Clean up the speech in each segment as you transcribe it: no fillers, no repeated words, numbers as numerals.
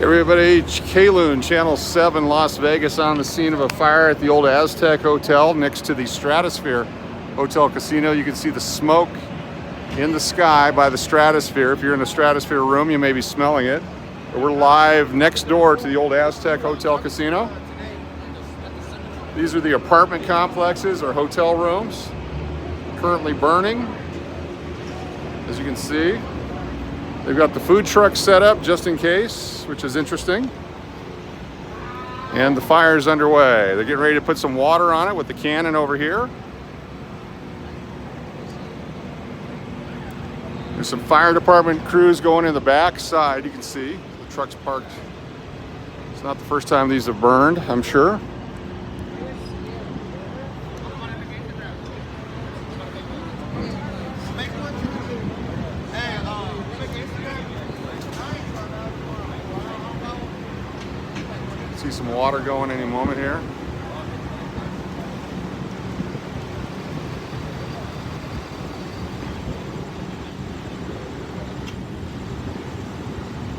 Everybody, LOON, Channel 7, Las Vegas, on the scene of a fire at the old Aztec Hotel next to the Stratosphere Hotel Casino. You can see the smoke in the sky by the Stratosphere. If you're in the Stratosphere room, you may be smelling it. But we're live next door to the old Aztec Hotel Casino. These are the apartment complexes or hotel rooms currently burning, as you can see. They've got the food truck set up just in case, which is interesting. And the fire's underway. They're getting ready to put some water on it with the cannon over here. There's some fire department crews going in the back side. You can see the truck's parked. It's not the first time these have burned, I'm sure. See some water going any moment here.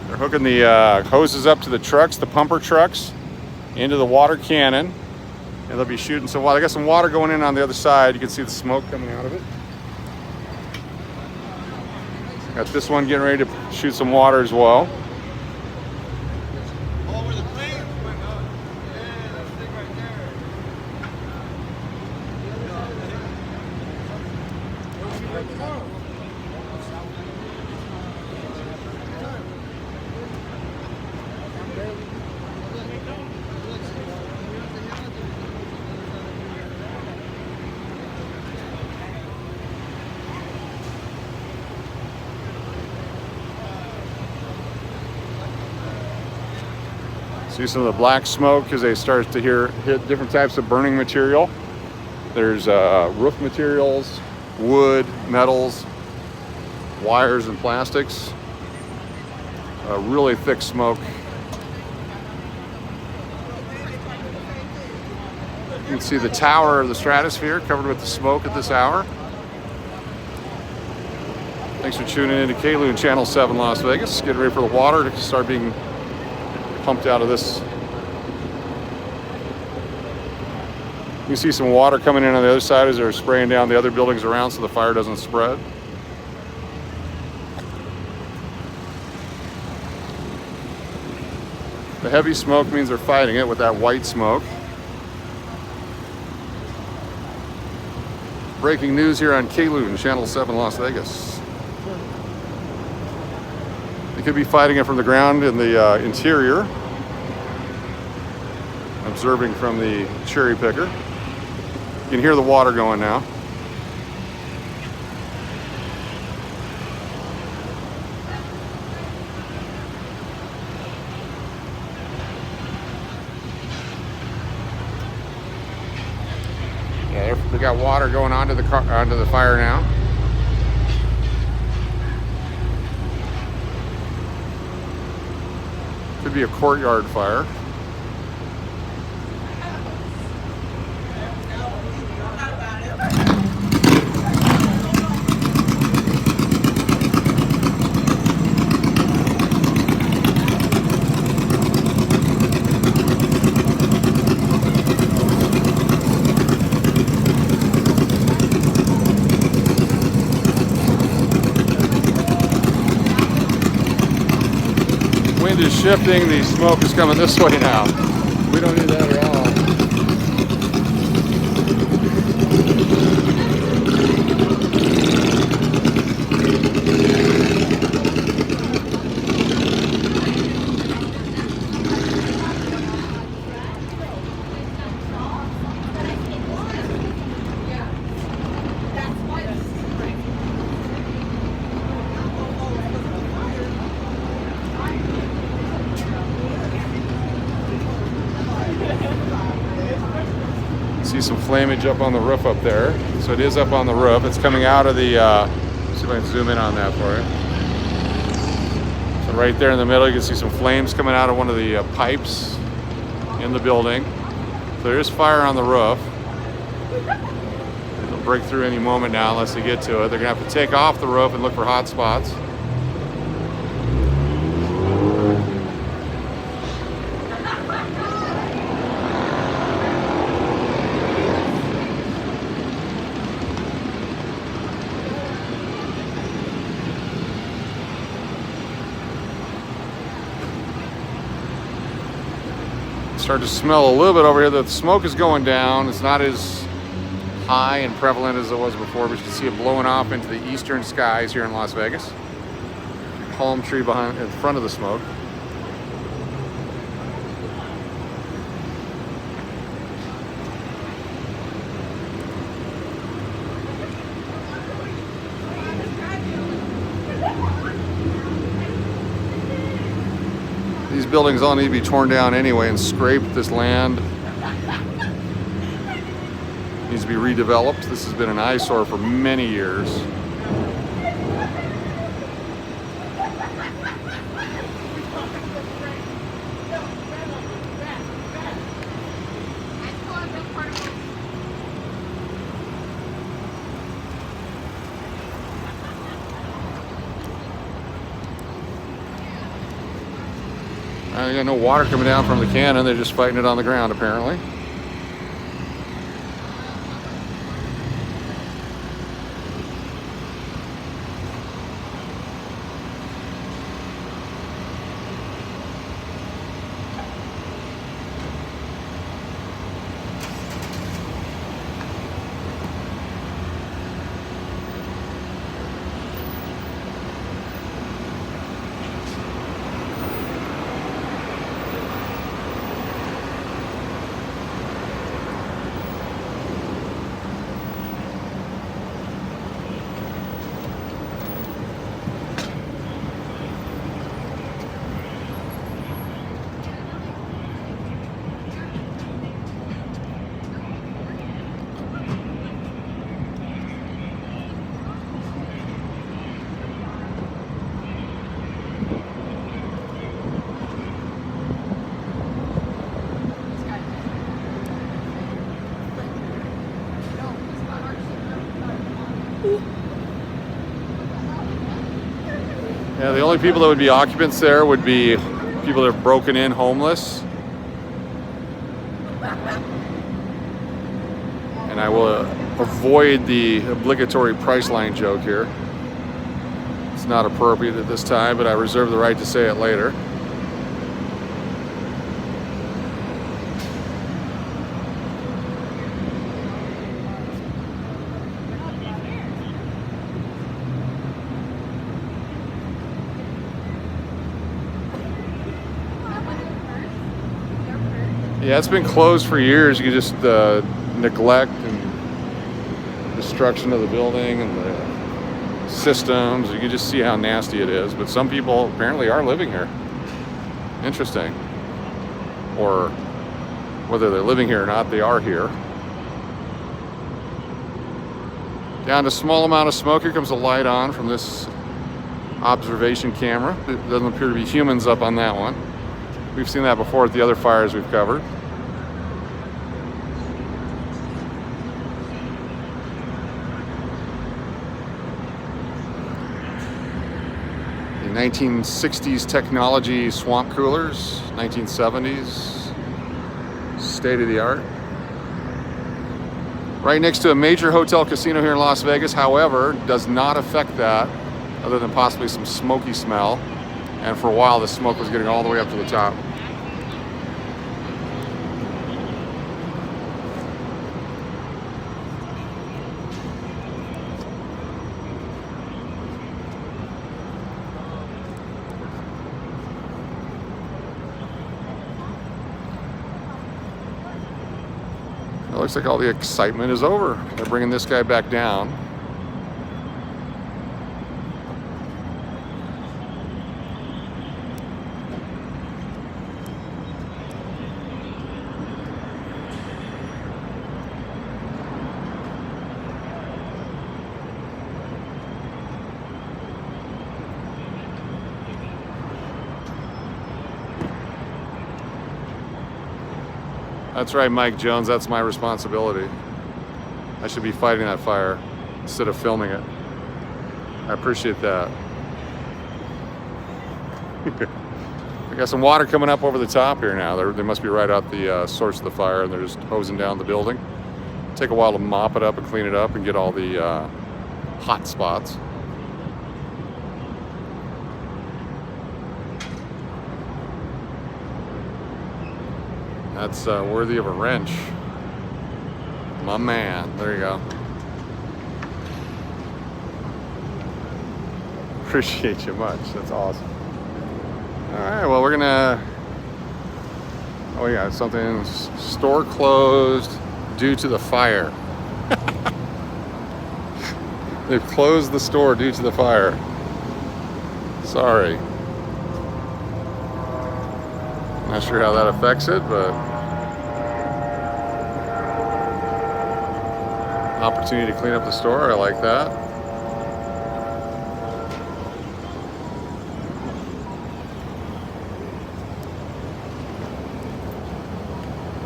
They're hooking the hoses up to the trucks, the pumper trucks, into the water cannon, and they'll be shooting some water. They got some water going in on the other side. You can see the smoke coming out of it. Got this one getting ready to shoot some water as well. See some of the black smoke as they start to hit different types of burning material. There's roof materials, wood, metals, wires, and plastics. Really thick smoke. You can see the tower of the Stratosphere covered with the smoke at this hour. Thanks for tuning in to LOON, Channel 7, Las Vegas. Getting ready for the water to start being pumped out of this. You can see some water coming in on the other side as they're spraying down the other buildings around so the fire doesn't spread. The heavy smoke means they're fighting it with that white smoke. Breaking news here on LOON, Channel 7, Las Vegas. Could be fighting it from the ground in the interior. Observing from the cherry picker. You can hear the water going now. Yeah, they got water going onto the fire now. Could be a courtyard fire. Wind is shifting, the smoke is coming this way now. We don't need that at all. See some flamage up on the roof up there. So it is up on the roof. It's coming out of the, see if I can zoom in on that for you. So right there in the middle, you can see some flames coming out of one of the pipes in the building. So there is fire on the roof. It'll break through any moment now unless they get to it. They're gonna have to take off the roof and look for hot spots. Start to smell a little bit over here. The smoke is going down. It's not as high and prevalent as it was before, but you can see it blowing off into the eastern skies here in Las Vegas. Palm tree behind in front of the smoke. These buildings all need to be torn down anyway and scraped. This land needs to be redeveloped. This has been an eyesore for many years. I got no water coming down from the cannon. They're just fighting it on the ground, apparently. Yeah, the only people that would be occupants there would be people that are broken in, homeless. And I will avoid the obligatory Priceline joke here. It's not appropriate at this time, but I reserve the right to say it later. Yeah, it's been closed for years. You just neglect and destruction of the building and the systems. You can just see how nasty it is. But some people apparently are living here. Interesting. Or whether they're living here or not, they are here. Down to a small amount of smoke. Here comes a light on from this observation camera. It doesn't appear to be humans up on that one. We've seen that before at the other fires we've covered. The 1960s technology swamp coolers, 1970s, state of the art. Right next to a major hotel casino here in Las Vegas, however, does not affect that other than possibly some smoky smell. And for a while, the smoke was getting all the way up to the top. It looks like all the excitement is over. They're bringing this guy back down. That's right, Mike Jones, that's my responsibility. I should be fighting that fire instead of filming it. I appreciate that. I got some water coming up over the top here now. They must be right out the source of the fire, and they're just hosing down the building. Take a while to mop it up and clean it up and get all the hot spots. That's worthy of a wrench. My man. There you go. Appreciate you much. That's awesome. All right, well, we're gonna, oh yeah, something, store closed due to the fire. They've closed the store due to the fire. Sorry. Not sure how that affects it, but opportunity to clean up the store, I like that.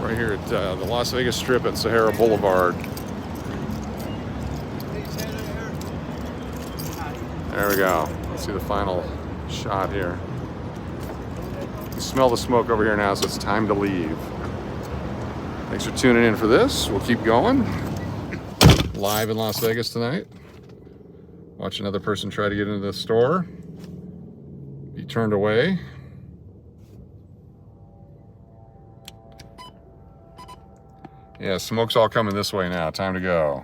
Right here at the Las Vegas Strip at Sahara Boulevard. There we go. Let's see the final shot here. You can smell the smoke over here now, so it's time to leave. Thanks for tuning in for this. We'll keep going. Live in Las Vegas tonight. Watch another person try to get into the store. Be turned away. Yeah, smoke's all coming this way now. Time to go.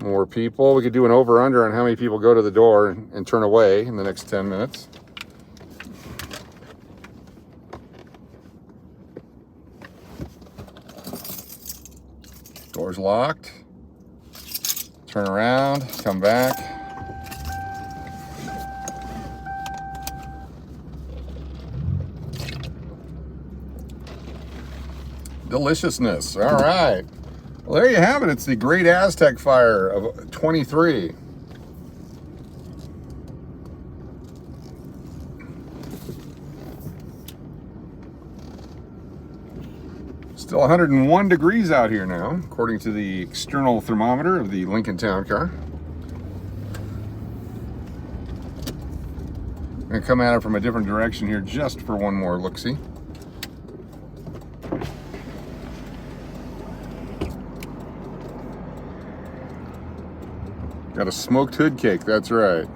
More people. We could do an over-under on how many people go to the door and turn away in the next 10 minutes. Door's locked. Turn around, come back. Deliciousness. All right. Well, there you have it. It's the Great Aztec Fire of 23. Still 101 degrees out here now, according to the external thermometer of the Lincoln Town Car. I'm going to come at it from a different direction here just for one more look-see. Got a smoked hood cake, that's right.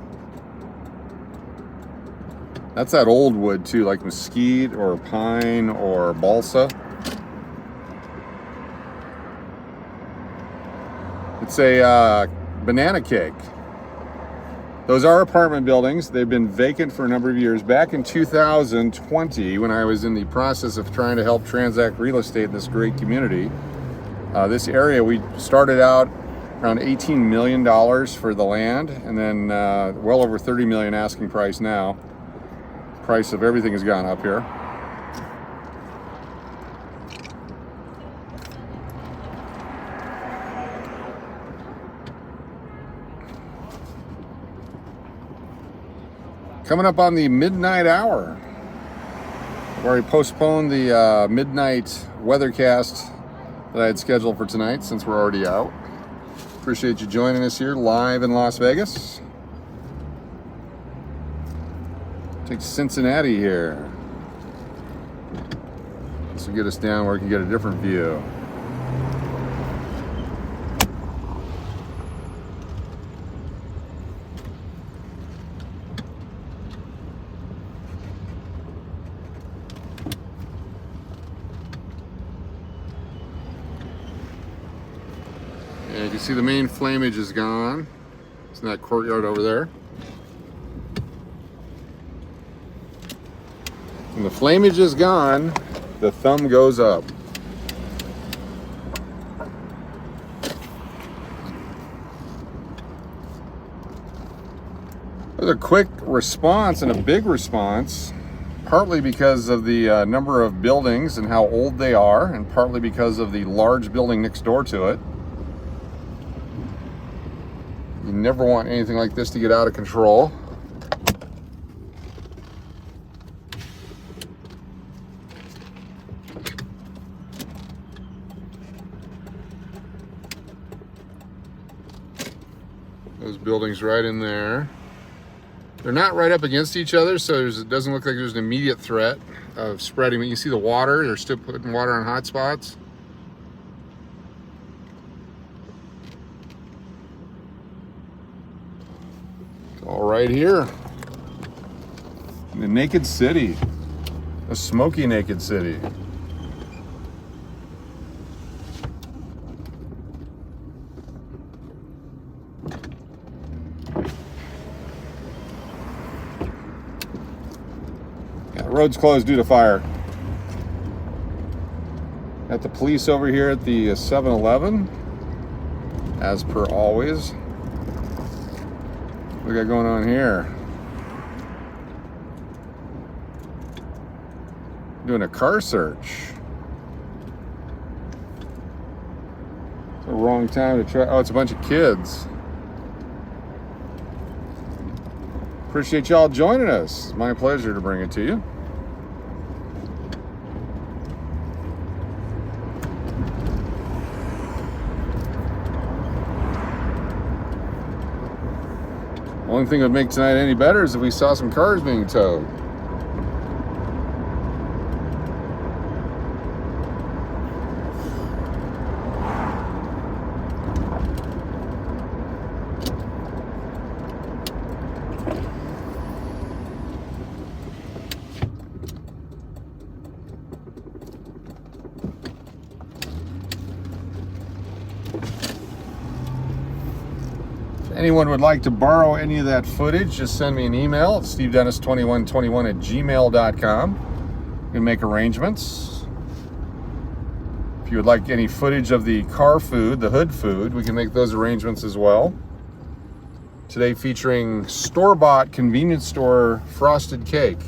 That's that old wood too, like mesquite or pine or balsa. It's a banana cake. Those are apartment buildings. They've been vacant for a number of years. Back in 2020, when I was in the process of trying to help transact real estate in this great community, this area, we started out around $18 million for the land, and then well over $30 million asking price now. Price of everything has gone up here. Coming up on the midnight hour. I've already postponed the midnight weathercast that I had scheduled for tonight since we're already out. Appreciate you joining us here live in Las Vegas. Take Cincinnati here. This will get us down where we can get a different view. And you can see the main flamage is gone. It's in that courtyard over there. When the flamage is gone, the thumb goes up. There's a quick response and a big response, partly because of the number of buildings and how old they are, and partly because of the large building next door to it. You never want anything like this to get out of control. Those buildings right in there. They're not right up against each other, so it doesn't look like there's an immediate threat of spreading. You see the water, they're still putting water on hot spots. It's all right here in the naked city. A smoky naked city. Yeah, the road's closed due to fire. Got the police over here at the 7-Eleven, as per always. What we got going on here? Doing a car search. It's the wrong time to try. Oh, it's a bunch of kids. Appreciate y'all joining us. It's my pleasure to bring it to you. Only thing that would make tonight any better is if we saw some cars being towed. Anyone would like to borrow any of that footage, just send me an email at stevedennis2121@gmail.com. You can make arrangements. If you would like any footage of the car food, the hood food, we can make those arrangements as well. Today featuring store-bought convenience store frosted cake.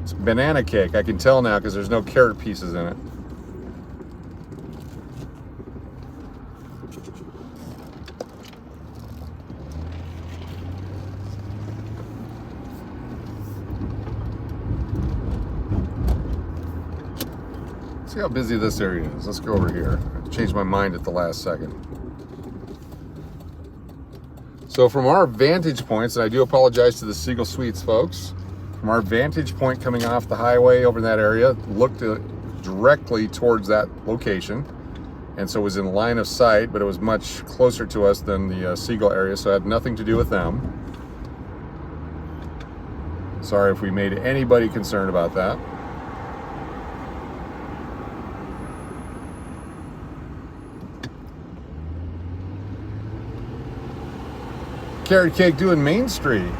It's banana cake, I can tell now because there's no carrot pieces in it. See how busy this area is. Let's go over here. I changed my mind at the last second. So from our vantage points, and I do apologize to the Seagull Suites folks, from our vantage point coming off the highway over in that area, looked directly towards that location. And so it was in line of sight, but it was much closer to us than the Seagull area, so it had nothing to do with them. Sorry if we made anybody concerned about that. Carrot cake doing Main Street.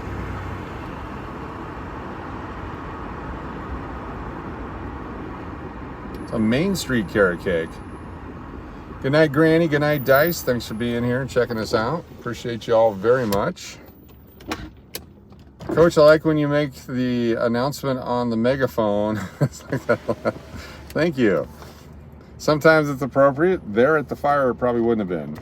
It's a Main Street carrot cake. Good night, Granny. Good night, Dice. Thanks for being here and checking us out. Appreciate you all very much. Coach, I like when you make the announcement on the megaphone. It's like that. Thank you. Sometimes it's appropriate. There at the fire, it probably wouldn't have been.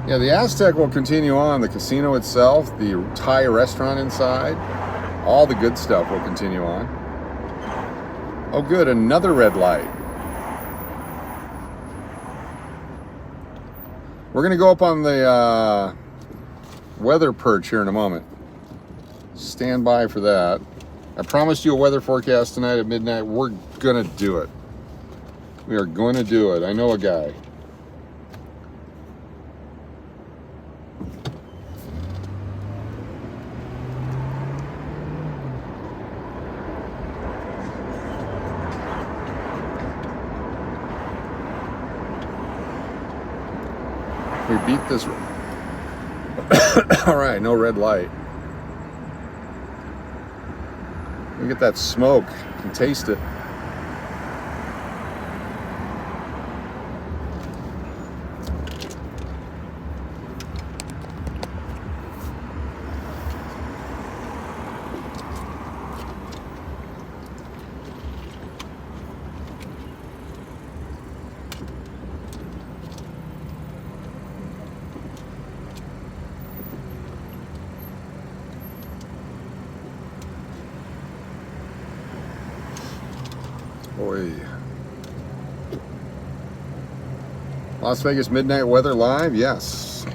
Yeah, the Aztec will continue on. The casino itself, the Thai restaurant inside, all the good stuff will continue on. Oh good, another red light. We're gonna go up on the weather perch here in a moment. Stand by for that. I promised you a weather forecast tonight at midnight. We're gonna do it. We are going to do it. I know a guy. We beat this. All right, no red light. Look at that smoke. You can taste it. Boy. Las Vegas Midnight Weather Live, yes.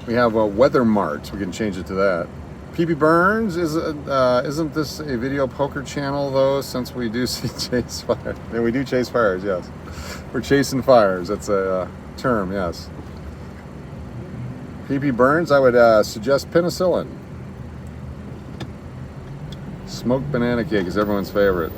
We have a Weather Mart, we can change it to that. PB Burns, isn't this a video poker channel though, since we do see chase fires? Yeah, we do chase fires, yes. We're chasing fires, that's a term, yes. PB Burns, I would suggest penicillin. Smoked banana cake is everyone's favorite.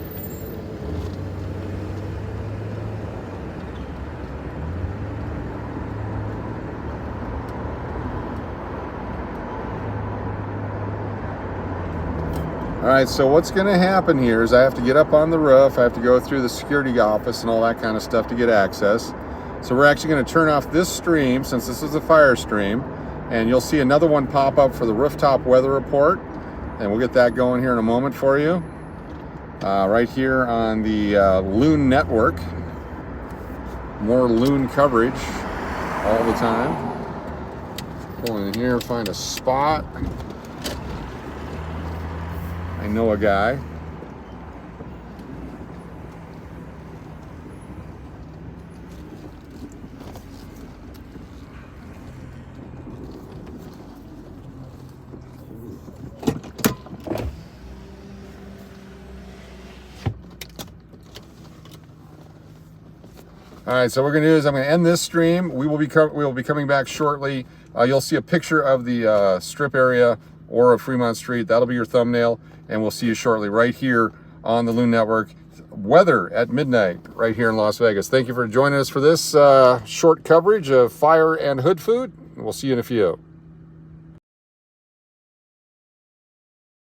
All right, so what's gonna happen here is I have to get up on the roof, I have to go through the security office and all that kind of stuff to get access. So we're actually gonna turn off this stream, since this is a fire stream, and you'll see another one pop up for the rooftop weather report, and we'll get that going here in a moment for you. Right here on the LOON network. More LOON coverage all the time. Pull in here, find a spot. I know a guy. All right, so what we're gonna do is I'm gonna end this stream. We will be coming back shortly. You'll see a picture of the strip area or of Fremont Street. That'll be your thumbnail, and we'll see you shortly right here on the LOON Network. Weather at midnight right here in Las Vegas. Thank you for joining us for this short coverage of fire and hood food. We'll see you in a few.